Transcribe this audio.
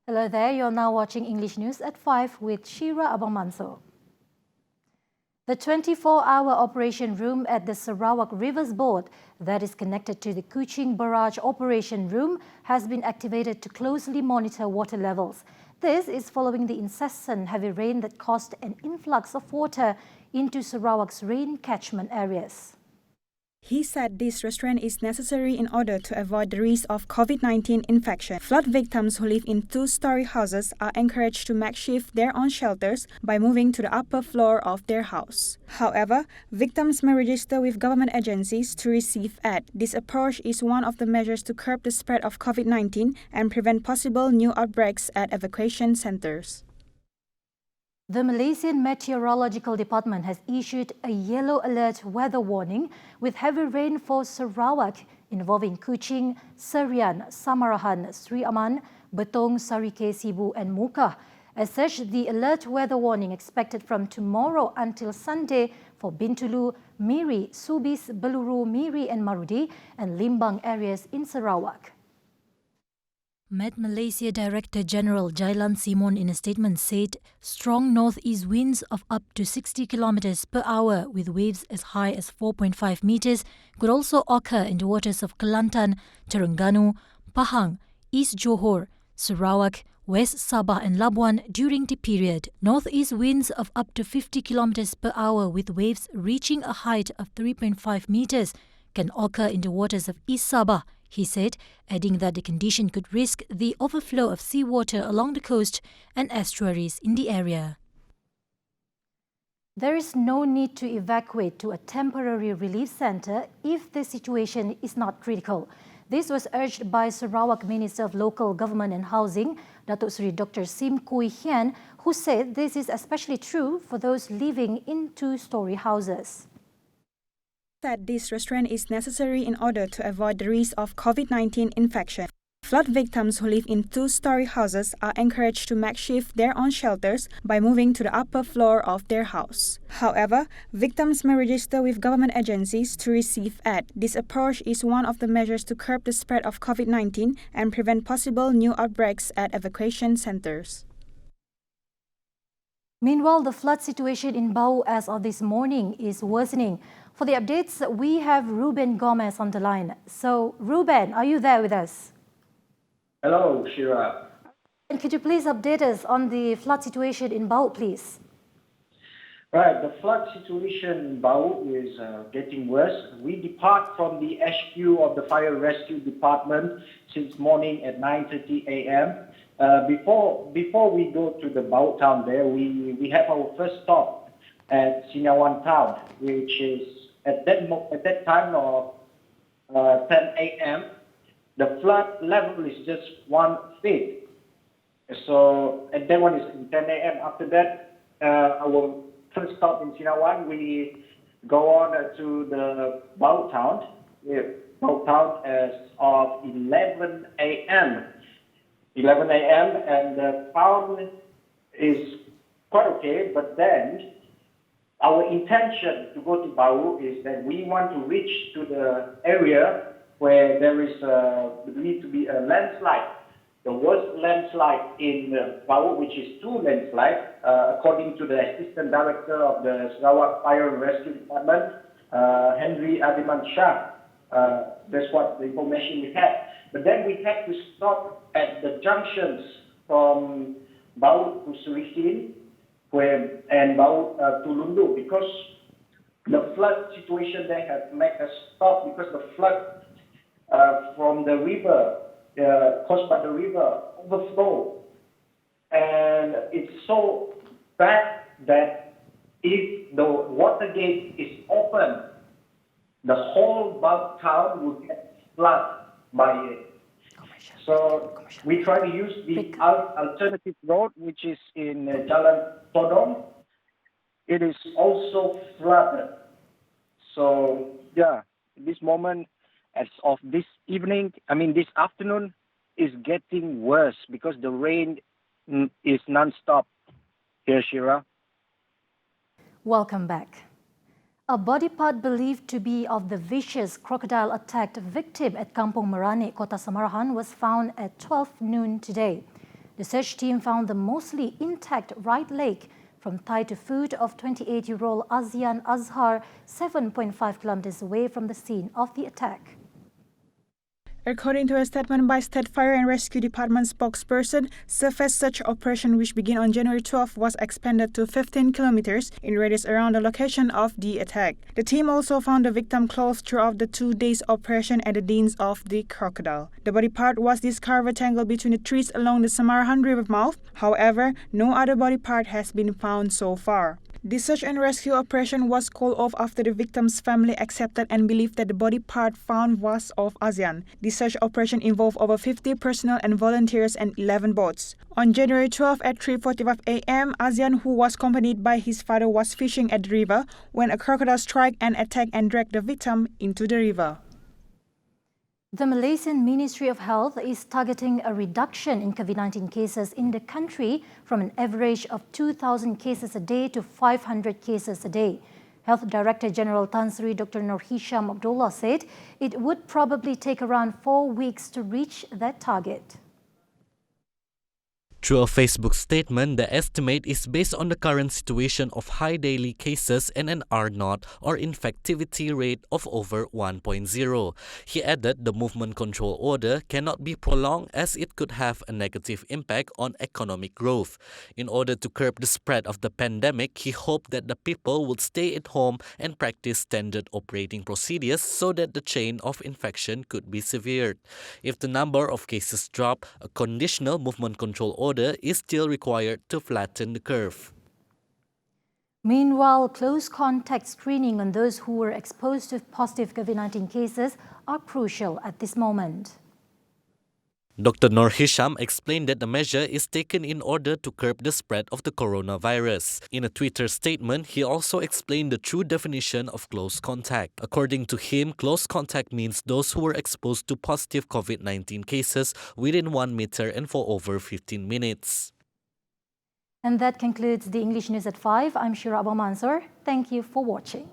Hello there, you're now watching English News at 5 with Shira Abang Mansor. The 24-hour operation room at the Sarawak Rivers Board that is connected to the Kuching Barrage Operation Room has been activated to closely monitor water levels. This is following the incessant heavy rain that caused an influx of water into Sarawak's rain catchment areas. He said this restraint is necessary in order to avoid the risk of COVID-19 infection. Flood victims who live in two-story houses are encouraged to makeshift their own shelters by moving to the upper floor of their house. However, victims may register with government agencies to receive aid. This approach is one of the measures to curb the spread of COVID-19 and prevent possible new outbreaks at evacuation centers. The Malaysian Meteorological Department has issued a yellow alert weather warning with heavy rain for Sarawak involving Kuching, Serian, Samarahan, Sri Aman, Betong, Sarike, Sibu and Muka. As such, the alert weather warning expected from tomorrow until Sunday for Bintulu, Miri, Subis, Beluru, Miri and Marudi and Limbang areas in Sarawak. Met Malaysia Director General Jailan Simon in a statement said strong northeast winds of up to 60 km per hour with waves as high as 4.5 meters could also occur in the waters of Kelantan, Terengganu, Pahang, East Johor, Sarawak, West Sabah and Labuan during the period. Northeast winds of up to 50 km per hour with waves reaching a height of 3.5 meters can occur in the waters of East Sabah, he said, adding that the condition could risk the overflow of seawater along the coast and estuaries in the area. There is no need to evacuate to a temporary relief centre if the situation is not critical. This was urged by Sarawak Minister of Local Government and Housing, Datuk Seri Dr. Sim Kui Hian, who said this is especially true for those living in two-storey houses. Said this restraint is necessary in order to avoid the risk of COVID-19 infection. Flood victims who live in two-story houses are encouraged to makeshift their own shelters by moving to the upper floor of their house. However, victims may register with government agencies to receive aid. This approach is one of the measures to curb the spread of COVID-19 and prevent possible new outbreaks at evacuation centers. Meanwhile, the flood situation in Bau as of this morning is worsening. For the updates, we have Ruben Gomez on the line. So, Ruben, are you there with us? Hello, Shira. And could you please update us on the flood situation in Bau, please? Right, the flood situation in Bau is getting worse. We depart from the HQ of the Fire Rescue Department since morning at 9:30 a.m. Before we go to the Bau town there, we have our first stop at Sinawan town, which is at that time of 10 a.m. The flood level is just 1 feet. So, and that one is 10 a.m. After that, our first stop in Sinawan, we go on to the Bau town. Bau town as of 11 a.m. 11 a.m. and the town is quite okay, but then our intention to go to Bau is that we want to reach to the area where there is believed to be a landslide, the worst landslide in Bau, which is 2 landslides, according to the Assistant Director of the Sarawak Fire and Rescue Department, Henry Adiman Shah. That's what the information we had. But then we had to stop at the junctions from Bau to Surisin and Bau to Lundu because the flood situation there had made us stop because the flood from the river, caused by the river, overflow. And it's so bad that if the water gate is open, the whole Bau town will get flooded by it. So we try to use the alternative road, which is in Jalan Todong. It is also flooded. So yeah, this moment, as of this evening, this afternoon, is getting worse because the rain is non-stop here, Shira. Welcome back. A body part believed to be of the vicious crocodile-attacked victim at Kampung Merani, Kota Samarahan, was found at 12 noon today. The search team found the mostly intact right leg from thigh to foot of 28-year-old Azian Azhar, 7.5 kilometers away from the scene of the attack. According to a statement by State Fire and Rescue Department spokesperson, surface search operation, which began on January 12, was expanded to 15 kilometers in radius around the location of the attack. The team also found the victim clothes throughout the 2 days operation at the dens of the crocodile. The body part was discovered tangled between the trees along the Samarahan River mouth. However, no other body part has been found so far. The search and rescue operation was called off after the victim's family accepted and believed that the body part found was of Azian. The search operation involved over 50 personnel and volunteers and 11 boats. On January 12 at 3:45 a.m., Azian, who was accompanied by his father, was fishing at the river when a crocodile struck and attacked and dragged the victim into the river. The Malaysian Ministry of Health is targeting a reduction in COVID-19 cases in the country from an average of 2,000 cases a day to 500 cases a day. Health Director General Tan Sri Dr. Nur Hisham Abdullah said it would probably take around 4 weeks to reach that target. Through a Facebook statement, the estimate is based on the current situation of high daily cases and an R0 or infectivity rate of over 1.0. He added the movement control order cannot be prolonged as it could have a negative impact on economic growth. In order to curb the spread of the pandemic, he hoped that the people would stay at home and practice standard operating procedures so that the chain of infection could be severed. If the number of cases drop, a conditional movement control order is still required to flatten the curve. Meanwhile, close contact screening on those who were exposed to positive COVID-19 cases are crucial at this moment. Dr. Nur Hisham explained that the measure is taken in order to curb the spread of the coronavirus. In a Twitter statement, he also explained the true definition of close contact. According to him, close contact means those who were exposed to positive COVID-19 cases within 1 meter and for over 15 minutes. And that concludes the English News at 5. I'm Shira Abu Mansur. Thank you for watching.